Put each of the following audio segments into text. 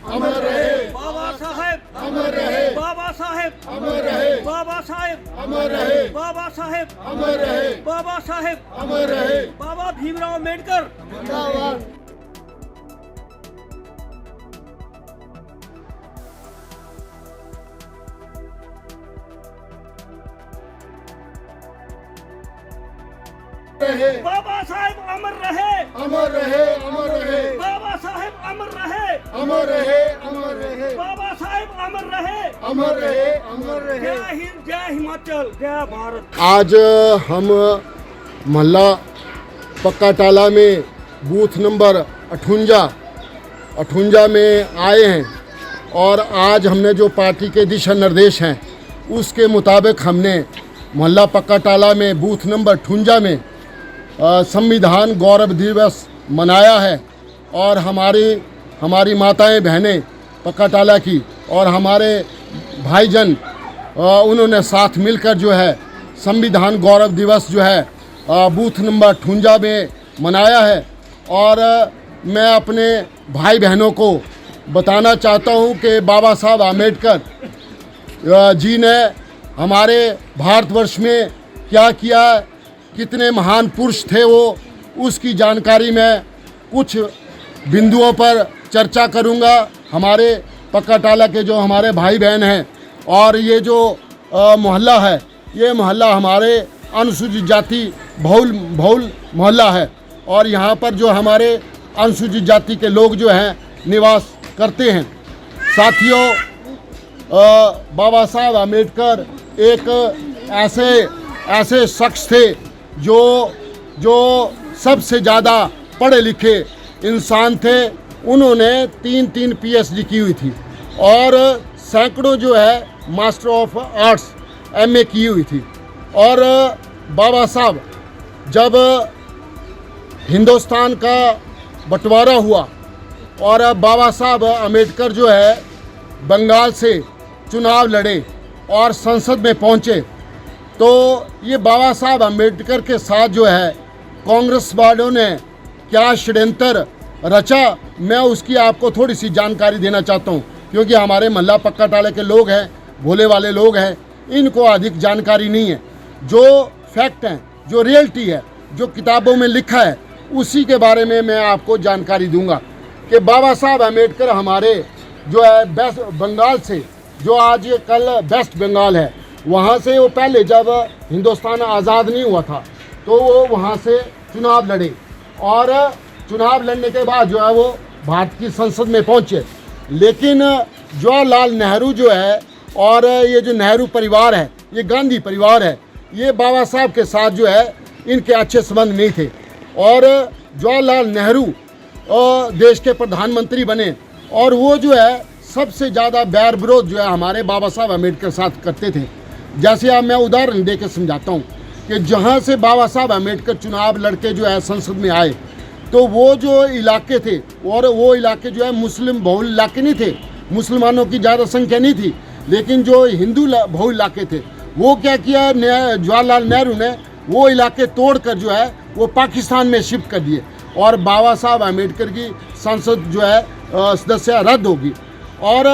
अमर रहे, बाबा साहेब अमर रहे, बाबा साहेब अमर रहे, बाबा साहेब अमर रहे, बाबा साहेब अमर रहे, बाबा साहेब अमर रहे। बाबा भीमराव अम्बेडकर जिंदाबाद। रहे, बाबा साहेब अमर रहे, अमर रहे, अमर रहे, बाबा साहेब अमर रहे, अमर रहे, अमर रहे, बाबा साहेब अमर रहे। अमर रहे, अमर रहे। जय हिंद, जय हिमाचल, जय भारत। आज हम मोहल्ला पक्का टाला में बूथ नंबर 58 में आए हैं और आज हमने जो पार्टी के दिशा निर्देश हैं उसके मुताबिक हमने मोहल्ला पक्का टाला में बूथ नंबर 58 में संविधान गौरव दिवस मनाया है और हमारी माताएं बहनें पक्का टाला की और हमारे भाईजन उन्होंने साथ मिलकर जो है संविधान गौरव दिवस जो है बूथ नंबर 58 में मनाया है। और मैं अपने भाई बहनों को बताना चाहता हूं कि बाबा साहब आम्बेडकर जी ने हमारे भारतवर्ष में क्या किया, कितने महान पुरुष थे वो, उसकी जानकारी मैं कुछ बिंदुओं पर चर्चा करूंगा। हमारे पक्का टाला के जो हमारे भाई बहन हैं और ये जो मोहल्ला है, ये मोहल्ला हमारे अनुसूचित जाति बहुल मोहल्ला है और यहाँ पर जो हमारे अनुसूचित जाति के लोग जो हैं निवास करते हैं। साथियों, बाबा साहब आम्बेडकर एक ऐसे शख्स थे जो सबसे ज़्यादा पढ़े लिखे इंसान थे। उन्होंने 3 PhD की हुई थी और सैकड़ों जो है मास्टर ऑफ आर्ट्स MA की हुई थी। और बाबा साहब जब हिंदुस्तान का बंटवारा हुआ और बाबा साहब आम्बेडकर जो है बंगाल से चुनाव लड़े और संसद में पहुंचे, तो ये बाबा साहब आम्बेडकर के साथ जो है कांग्रेस वालों ने क्या षड्यंत्र रचा, मैं उसकी आपको थोड़ी सी जानकारी देना चाहता हूँ क्योंकि हमारे मोहल्ला पक्का टाले के लोग हैं, भोले वाले लोग हैं, इनको अधिक जानकारी नहीं है। जो फैक्ट हैं, जो रियलिटी है, जो किताबों में लिखा है, उसी के बारे में मैं आपको जानकारी दूंगा कि बाबा साहब आम्बेडकर हमारे जो है वेस्ट बंगाल से, जो आज ये कल वेस्ट बंगाल है, वहाँ से वो पहले जब हिंदुस्तान आज़ाद नहीं हुआ था तो वो वहाँ से चुनाव लड़े और चुनाव लड़ने के बाद जो है वो भारत की संसद में पहुँचे। लेकिन जवाहरलाल नेहरू जो है और ये जो नेहरू परिवार है, ये गांधी परिवार है, ये बाबा साहब के साथ जो है इनके अच्छे संबंध नहीं थे और जवाहरलाल नेहरू देश के प्रधानमंत्री बने और वो जो है सबसे ज़्यादा बैर विरोध जो है हमारे बाबा साहब आम्बेडकर साथ करते थे। जैसे अब मैं उदाहरण दे के समझाता हूँ कि जहाँ से बाबा साहब आम्बेडकर चुनाव लड़के जो है संसद में आए, तो वो जो इलाके थे और वो इलाके जो है मुस्लिम बहुल इलाके नहीं थे, मुसलमानों की ज़्यादा संख्या नहीं थी, लेकिन जो हिंदू बहुल इलाके थे, वो क्या किया, जवाहरलाल नेहरू ने वो इलाके तोड़कर जो है वो पाकिस्तान में शिफ्ट कर दिए और बाबा साहब आम्बेडकर की संसद जो है सदस्य रद्द होगी। और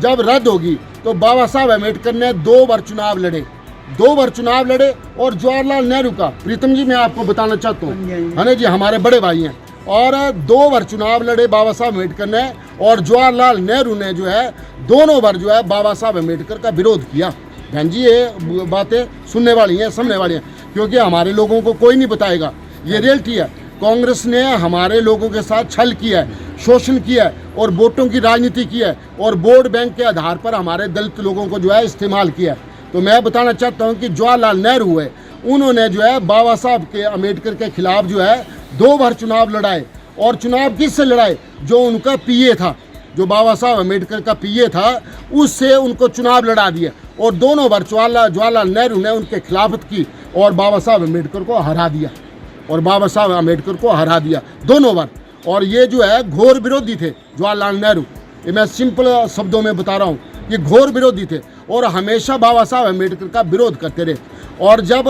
जब रद्द होगी तो बाबा साहब आम्बेडकर ने 2 बार चुनाव लड़े और जवाहरलाल नेहरू का, प्रीतम जी मैं आपको बताना चाहता हूँ, है ना जी, हमारे बड़े भाई हैं, और 2 बार चुनाव लड़े बाबा साहब आम्बेडकर ने और जवाहरलाल नेहरू ने जो है दोनों बार जो है बाबा साहब आम्बेडकर का विरोध किया। बहन जी ये बातें सुनने वाली हैं, समझने वाली हैं, क्योंकि हमारे लोगों को कोई नहीं बताएगा, ये रियलिटी है। कांग्रेस ने हमारे लोगों के साथ छल किया है, शोषण किया है और वोटों की राजनीति की है और वोट बैंक के आधार पर हमारे दलित लोगों को जो है इस्तेमाल किया है। तो मैं बताना चाहता हूं कि जवाहरलाल नेहरू है, उन्होंने जो है बाबा साहब के आम्बेडकर के खिलाफ जो है 2 बार चुनाव लड़ाए और चुनाव किससे लड़ाए, जो उनका PA था, जो बाबा साहब आम्बेडकर का PA था, उससे उनको चुनाव लड़ा दिया और दोनों बार जवाहरलाल नेहरू ने उनके खिलाफत की और बाबा साहब आम्बेडकर को हरा दिया दोनों बार। और ये जो है घोर विरोधी थे जवाहरलाल नेहरू, ये मैं सिंपल शब्दों में बता रहा हूँ, ये घोर विरोधी थे और हमेशा बाबा साहब आम्बेडकर का विरोध करते रहे। और जब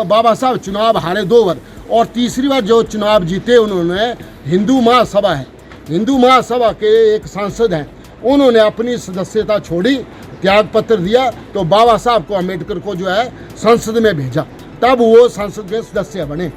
बाबा साहब चुनाव हारे 2 बार और तीसरी बार जो चुनाव जीते, उन्होंने हिंदू महासभा है, हिंदू महासभा के एक सांसद हैं, उन्होंने अपनी सदस्यता छोड़ी, त्याग पत्र दिया, तो बाबा साहब को अम्बेडकर को जो है संसद में भेजा, तब वो संसद के सदस्य बने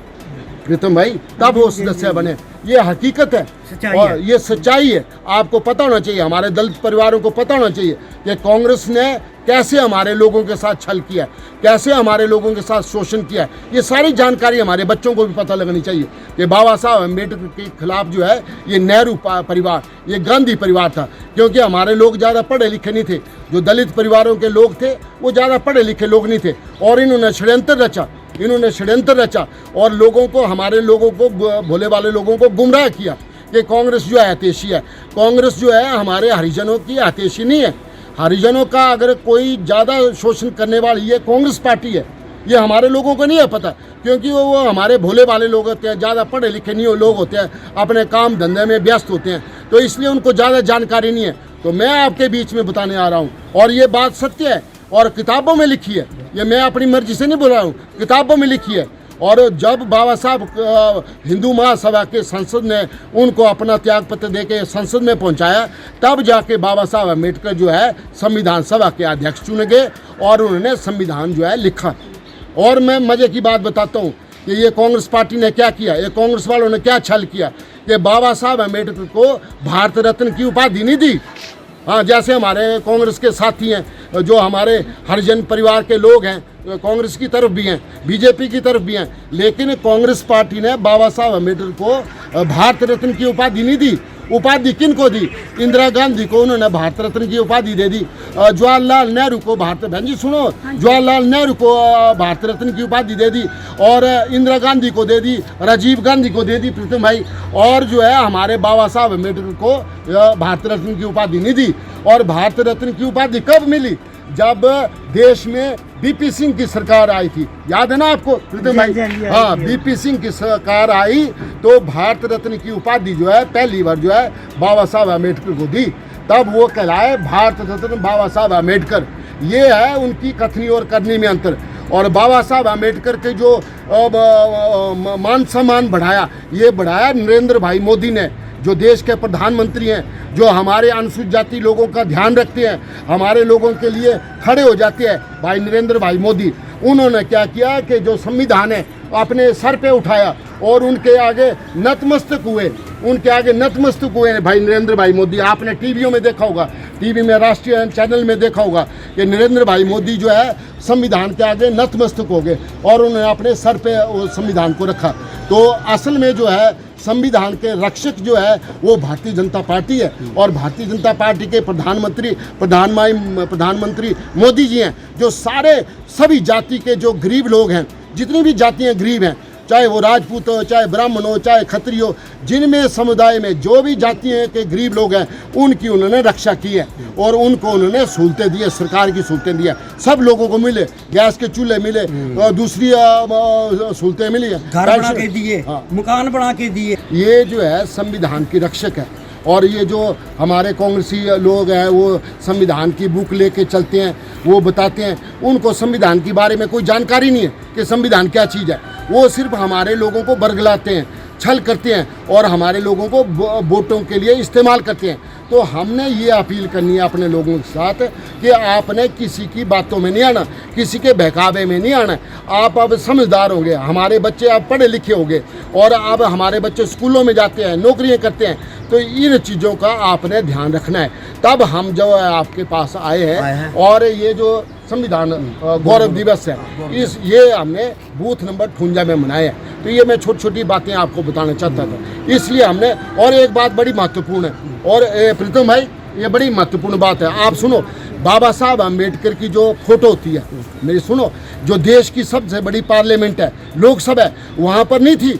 प्रीतम भाई, तब वो सदस्य बने। ये हकीकत है और ये सच्चाई है। आपको पता होना चाहिए, हमारे दलित परिवारों को पता होना चाहिए कि कांग्रेस ने कैसे हमारे लोगों के साथ छल किया है, कैसे हमारे लोगों के साथ शोषण किया है। ये सारी जानकारी हमारे बच्चों को भी पता लगनी चाहिए कि बाबा साहब अम्बेडकर के खिलाफ जो है ये नेहरू परिवार, ये गांधी परिवार था, क्योंकि हमारे लोग ज़्यादा पढ़े लिखे नहीं थे। जो दलित परिवारों के लोग थे वो ज़्यादा पढ़े लिखे लोग नहीं थे, और इन्होंने षड्यंत्र रचा और लोगों को, हमारे लोगों को, भोले वाले लोगों को गुमराह किया कि कांग्रेस जो है हितैषी है। कांग्रेस जो है हमारे हरिजनों की हितैषी नहीं है। हरिजनों का अगर कोई ज़्यादा शोषण करने वाली ये कांग्रेस पार्टी है, ये हमारे लोगों को नहीं है पता, क्योंकि वो हमारे भोले वाले लोग होते हैं, ज़्यादा पढ़े लिखे नहीं लोग होते हैं, अपने काम धंधे में व्यस्त होते हैं, तो इसलिए उनको ज़्यादा जानकारी नहीं है। तो मैं आपके बीच में बताने आ रहा हूँ, और ये बात सत्य है और किताबों में लिखी है, ये मैं अपनी मर्जी से नहीं बोल रहा हूँ, किताबों में लिखी है। और जब बाबा साहब हिंदू महासभा के संसद ने उनको अपना त्याग पत्र दे के संसद में पहुंचाया, तब जाके बाबा साहब अम्बेडकर जो है संविधान सभा के अध्यक्ष चुने गए और उन्होंने संविधान जो है लिखा। और मैं मज़े की बात बताता हूँ कि ये कांग्रेस पार्टी ने क्या किया, ये कांग्रेस वालों ने क्या छल किया कि बाबा साहब अम्बेडकर को भारत रत्न की उपाधि नहीं दी। हाँ, जैसे हमारे कांग्रेस के साथी हैं, जो हमारे हरिजन परिवार के लोग हैं, कांग्रेस की तरफ भी हैं, बीजेपी की तरफ भी हैं, लेकिन कांग्रेस पार्टी ने बाबा साहब अम्बेडकर को भारत रत्न की उपाधि नहीं दी। उपाधि किन को दी? इंदिरा गांधी को उन्होंने भारत रत्न की उपाधि दे दी, जवाहरलाल नेहरू को बहन जी सुनो, जवाहरलाल नेहरू को भारत रत्न की उपाधि दे दी, और इंदिरा गांधी को दे दी, राजीव गांधी को दे दी प्रीतम भाई, और जो है हमारे बाबा साहब अम्बेडकर को भारत रत्न की उपाधि नहीं दी। और भारत रत्न की उपाधि कब मिली? जब देश में बीपी सिंह की सरकार आई थी, याद है ना आपको प्रीतम भाई? हाँ, बीपी सिंह की सरकार आई तो भारत रत्न की उपाधि जो है पहली बार जो है बाबा साहब अम्बेडकर को दी, तब वो कहलाए भारत रत्न बाबा साहब अम्बेडकर। ये है उनकी कथनी और करनी में अंतर। और बाबा साहब अम्बेडकर के जो मान सम्मान बढ़ाया, ये बढ़ाया नरेंद्र भाई मोदी ने, जो देश के प्रधानमंत्री हैं, जो हमारे अनुसूचित जाति लोगों का ध्यान रखते हैं, हमारे लोगों के लिए खड़े हो जाते हैं, भाई नरेंद्र भाई मोदी। उन्होंने क्या किया कि जो संविधान है अपने सर पे उठाया और उनके आगे नतमस्तक हुए भाई नरेंद्र भाई मोदी। आपने टीवियों में देखा होगा, टीवी में, राष्ट्रीय चैनल में देखा होगा कि नरेंद्र भाई मोदी जो है संविधान के आगे नतमस्तक हो गए और उन्होंने अपने सर पे संविधान को रखा। तो असल में जो है संविधान के रक्षक जो है वो भारतीय जनता पार्टी है, और भारतीय जनता पार्टी के प्रधानमंत्री मोदी जी हैं, जो सभी जाति के जो गरीब लोग हैं, जितनी भी जातियाँ गरीब हैं, चाहे वो राजपूत हो, चाहे ब्राह्मण हो, चाहे खत्रिय हो, जिनमें समुदाय में जो भी जातियाँ के गरीब लोग हैं, उनकी उन्होंने रक्षा की है और उनको उन्होंने सहूलतें दी है, सरकार की सहूलतें दी है। सब लोगों को मिले, गैस के चूल्हे मिले, और दूसरी सहूलतें मिली है, घर बना के दिए, मकान बना के दिए। ये जो है संविधान की रक्षक है। और ये जो हमारे कांग्रेसी लोग हैं वो संविधान की बुक लेके चलते हैं, वो बताते हैं, उनको संविधान के बारे में कोई जानकारी नहीं है कि संविधान क्या चीज़ है। वो सिर्फ हमारे लोगों को बरगलाते हैं, छल करते हैं और हमारे लोगों को वोटों के लिए इस्तेमाल करते हैं। तो हमने ये अपील करनी है अपने लोगों के साथ कि आपने किसी की बातों में नहीं आना, किसी के बहकावे में नहीं आना। आप अब समझदार हो गए, हमारे बच्चे अब पढ़े लिखे हो गए और अब हमारे बच्चे स्कूलों में जाते हैं, नौकरियां करते हैं, तो इन चीज़ों का आपने ध्यान रखना है। तब हम जो है आपके पास आए हैं और ये जो संविधान गौरव दिवस है, ये हमने बूथ नंबर 58 में मनाया है। तो ये मैं छोटी छोटी बातें आपको बताना चाहता था, इसलिए हमने। और एक बात बड़ी महत्वपूर्ण है, और प्रीतम भाई ये बड़ी महत्वपूर्ण बात है, आप सुनो। बाबा साहब अम्बेडकर की जो फोटो होती है, मेरी सुनो, जो देश की सबसे बड़ी पार्लियामेंट है, लोकसभा है, वहाँ पर नहीं थी,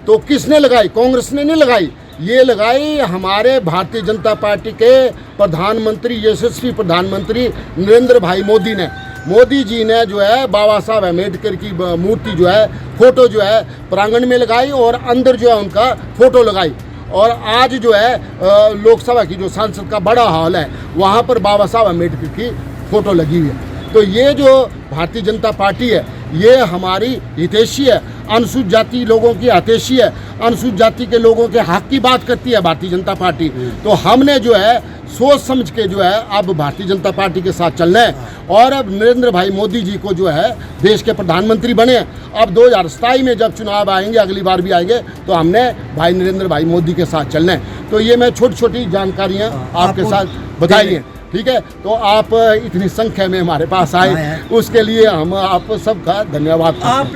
तो किसने लगाई? कांग्रेस ने नहीं लगाई, ये लगाई हमारे भारतीय जनता पार्टी के प्रधानमंत्री, यशस्वी प्रधानमंत्री नरेंद्र भाई मोदी ने। मोदी जी ने जो है बाबा साहब अम्बेडकर की मूर्ति जो है, फोटो जो है प्रांगण में लगाई और अंदर जो है उनका फोटो लगाई। और आज जो है लोकसभा की जो सांसद का बड़ा हॉल है, वहाँ पर बाबा साहब अम्बेडकर की फ़ोटो लगी हुई है। तो ये जो भारतीय जनता पार्टी है, ये हमारी हितैषी है, अनुसूचित जाति लोगों की हितैषी है, अनुसूचित जाति के लोगों के हक की बात करती है भारतीय जनता पार्टी। तो हमने जो है सोच समझ के जो है अब भारतीय जनता पार्टी के साथ चलना है और अब नरेंद्र भाई मोदी जी को जो है देश के प्रधानमंत्री बने। अब 2027 में जब चुनाव आएंगे, अगली बार भी आएंगे, तो हमने भाई नरेंद्र भाई मोदी के साथ चलना है। तो ये मैं छोटी छोटी जानकारियाँ आपके साथ बताई हैं, ठीक है। तो आप इतनी संख्या में हमारे पास आए, उसके लिए हम आप सबका धन्यवाद करते हैं।